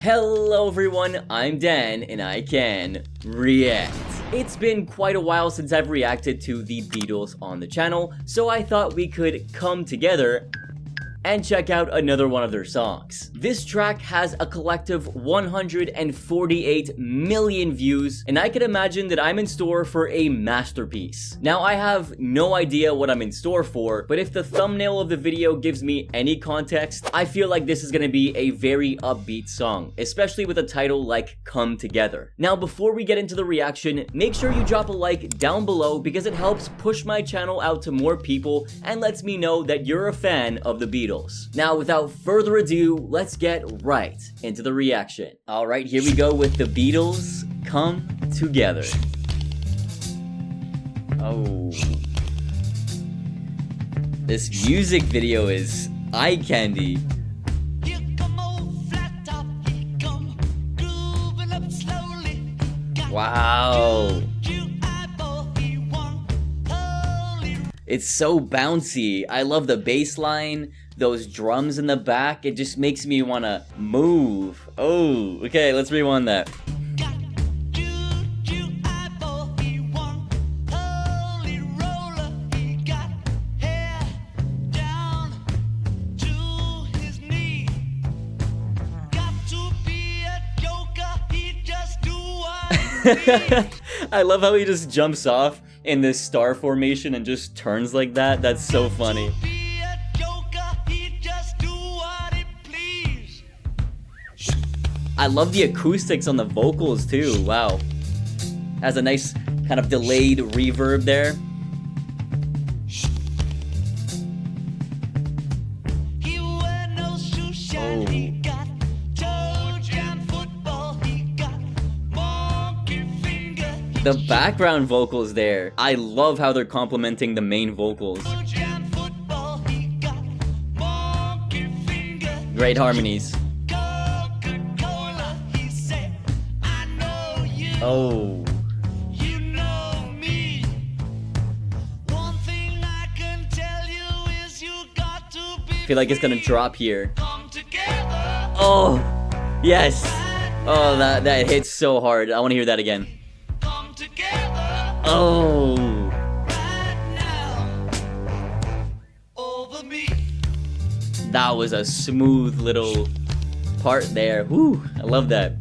Hello everyone, I'm Dan and I can react. It's been quite a while since I've reacted to the Beatles on the channel, so I thought we could come together and check out another one of their songs. This track has a collective 148 million views, and I can imagine that I'm in store for a masterpiece. Now, I have no idea what I'm in store for, but if the thumbnail of the video gives me any context, I feel like this is gonna be a very upbeat song, especially with a title like Come Together. Now, before we get into the reaction, make sure you drop a like down below because it helps push my channel out to more people and lets me know that you're a fan of the Beatles. Now, without further ado, let's get right into the reaction. Alright, here we go with the Beatles, Come Together. Oh. This music video is eye candy. Wow. It's so bouncy. I love the bass line, those drums in the back. It just makes me want to move. Oh, okay, let's rewind that. I love how he just jumps off in this star formation and just turns like that. That's so funny. I love the acoustics on the vocals too. Wow. Has a nice kind of delayed reverb there. The background vocals there, I love how they're complementing the main vocals. Great harmonies. Oh. Feel like it's gonna drop here. Oh, yes. Oh, that hits so hard. I want to hear that again. Oh. That was a smooth little part there. Whew, I love that.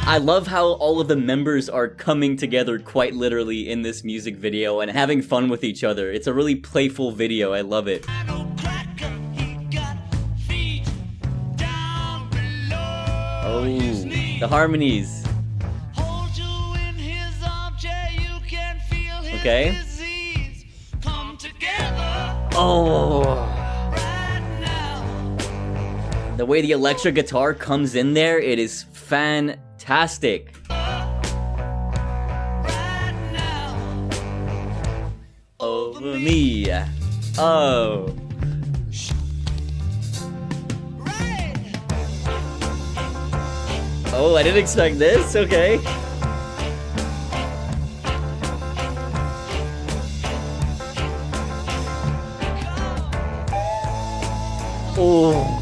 I love how all of the members are coming together quite literally in this music video and having fun with each other. It's a really playful video. I love it. Oh, the harmonies. Okay. Oh. The way the electric guitar comes in there, it is fantastic. Over me. Oh. Oh, I didn't expect this. Okay. Oh.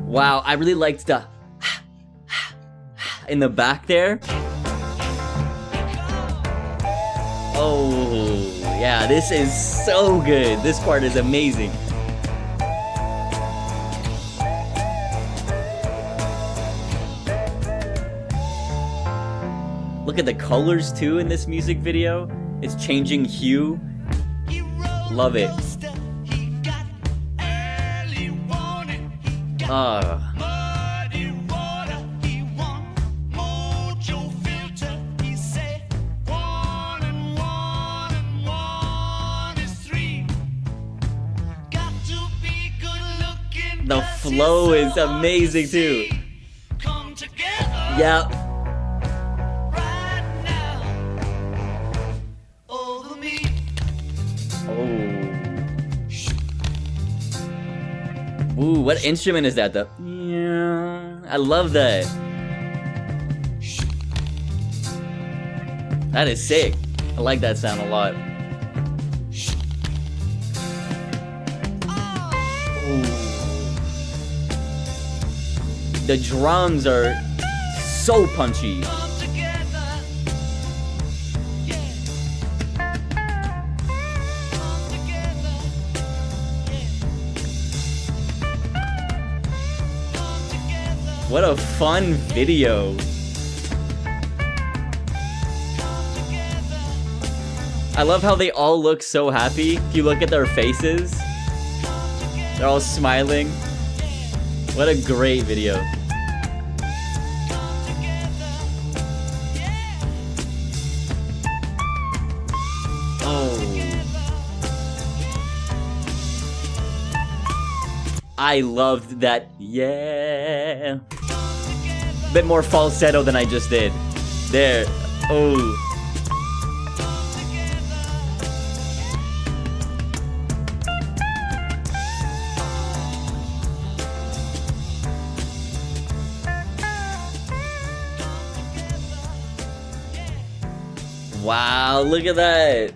Wow, I really liked the in the back there. Oh, yeah, this is so good. This part is amazing. Look at the colors too in this music video. It's changing hue. Love it. The flow is amazing too. Yep. Ooh, what instrument is that? Yeah, I love that. That is sick. I like that sound a lot. Ooh. The drums are so punchy. What a fun video. I love how they all look so happy. If you look at their faces, they're all smiling. What a great video. Oh. I loved that. Yeah. Bit more falsetto than I just did. There. Oh. Wow, look at that.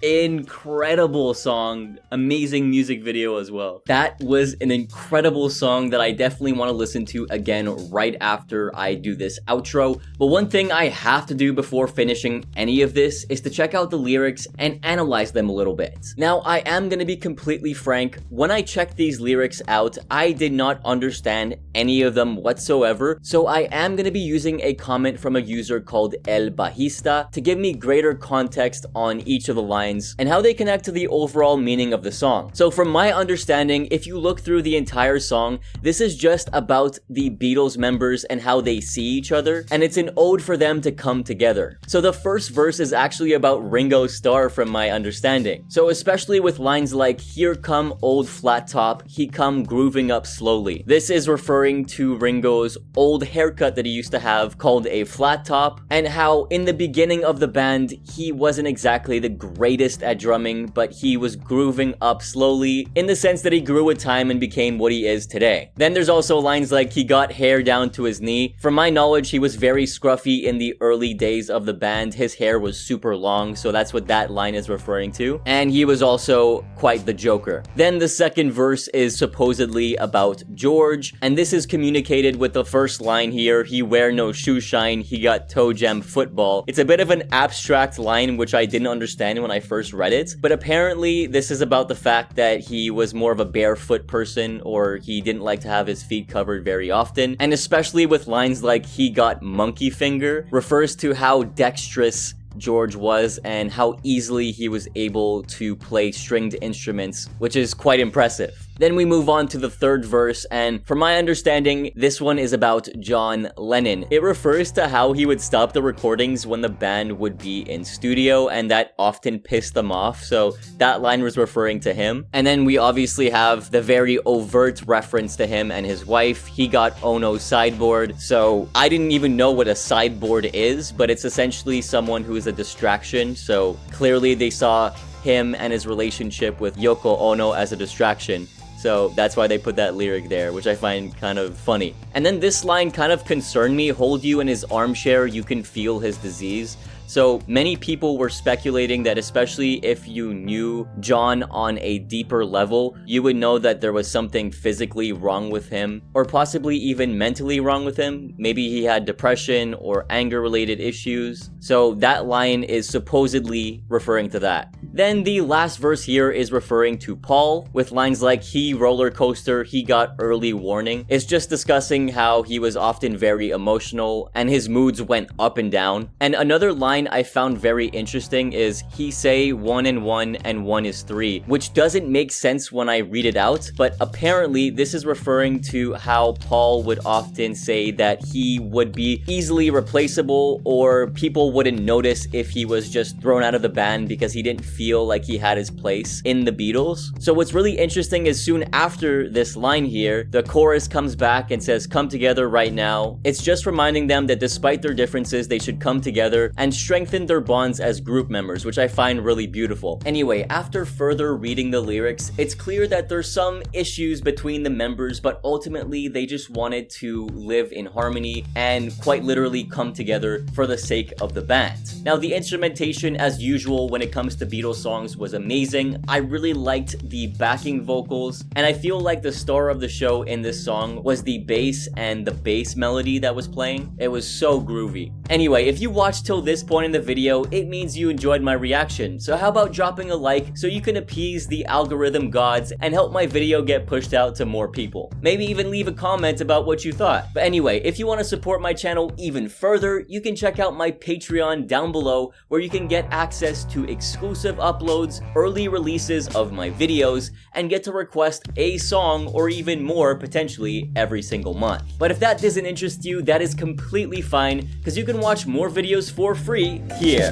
Incredible song, amazing music video as well. That was an incredible song that I definitely want to listen to again right after I do this outro. But one thing I have to do before finishing any of this is to check out the lyrics and analyze them a little bit. Now, I am going to be completely frank. When I checked these lyrics out, I did not understand any of them whatsoever. So I am going to be using a comment from a user called El Bajista to give me greater context on each of the lines and how they connect to the overall meaning of the song. So from my understanding, if you look through the entire song, this is just about the Beatles members and how they see each other, and it's an ode for them to come together. So the first verse is actually about Ringo Starr from my understanding. So especially with lines like, "Here come old flat top, he come grooving up slowly." This is referring to Ringo's old haircut that he used to have called a flat top, and how in the beginning of the band, he wasn't exactly the greatest at drumming, but he was grooving up slowly in the sense that he grew with time and became what he is today. Then there's also lines like, "He got hair down to his knee." From my knowledge, he was very scruffy in the early days of the band. His hair was super long, so that's what that line is referring to. And he was also quite the joker. Then the second verse is supposedly about George, and this is communicated with the first line here, "He wear no shoe shine, he got toe jam football." It's a bit of an abstract line, which I didn't understand when I first read it, but apparently this is about the fact that he was more of a barefoot person, or he didn't like to have his feet covered very often, and especially with lines like "he got monkey finger" refers to how dexterous George was and how easily he was able to play stringed instruments, which is quite impressive. Then we move on to the third verse, and from my understanding, this one is about John Lennon. It refers to how he would stop the recordings when the band would be in studio, and that often pissed them off, so that line was referring to him. And then we obviously have the very overt reference to him and his wife. He got Ono's sideboard, so I didn't even know what a sideboard is, but it's essentially someone who is a distraction, so clearly they saw him and his relationship with Yoko Ono as a distraction. So that's why they put that lyric there, which I find kind of funny. And then this line kind of concerned me, "Hold you in his armchair, you can feel his disease." So many people were speculating that, especially if you knew John on a deeper level, you would know that there was something physically wrong with him, or possibly even mentally wrong with him. Maybe he had depression or anger related issues. So that line is supposedly referring to that. Then the last verse here is referring to Paul, with lines like, "He roller coaster, he got early warning." It's just discussing how he was often very emotional and his moods went up and down. And another line I found very interesting is, "He say 1 and 1 and 1 is 3, which doesn't make sense when I read it out, but apparently this is referring to how Paul would often say that he would be easily replaceable, or people wouldn't notice if he was just thrown out of the band because he didn't feel like he had his place in the Beatles. So what's really interesting is soon after this line here, the chorus comes back and says, "Come together right now." It's just reminding them that despite their differences, they should come together and strengthened their bonds as group members, which I find really beautiful. Anyway, after further reading the lyrics, it's clear that there's some issues between the members, but ultimately they just wanted to live in harmony and quite literally come together for the sake of the band. Now, the instrumentation, as usual when it comes to Beatles songs, was amazing. I really liked the backing vocals, and I feel like the star of the show in this song was the bass and the bass melody that was playing. It was so groovy. Anyway, if you watched till this point in the video, it means you enjoyed my reaction. So how about dropping a like so you can appease the algorithm gods and help my video get pushed out to more people. Maybe even leave a comment about what you thought. But anyway, if you want to support my channel even further, you can check out my Patreon down below, where you can get access to exclusive uploads, early releases of my videos, and get to request a song or even more potentially every single month. But if that doesn't interest you, that is completely fine, because you can watch more videos for free here.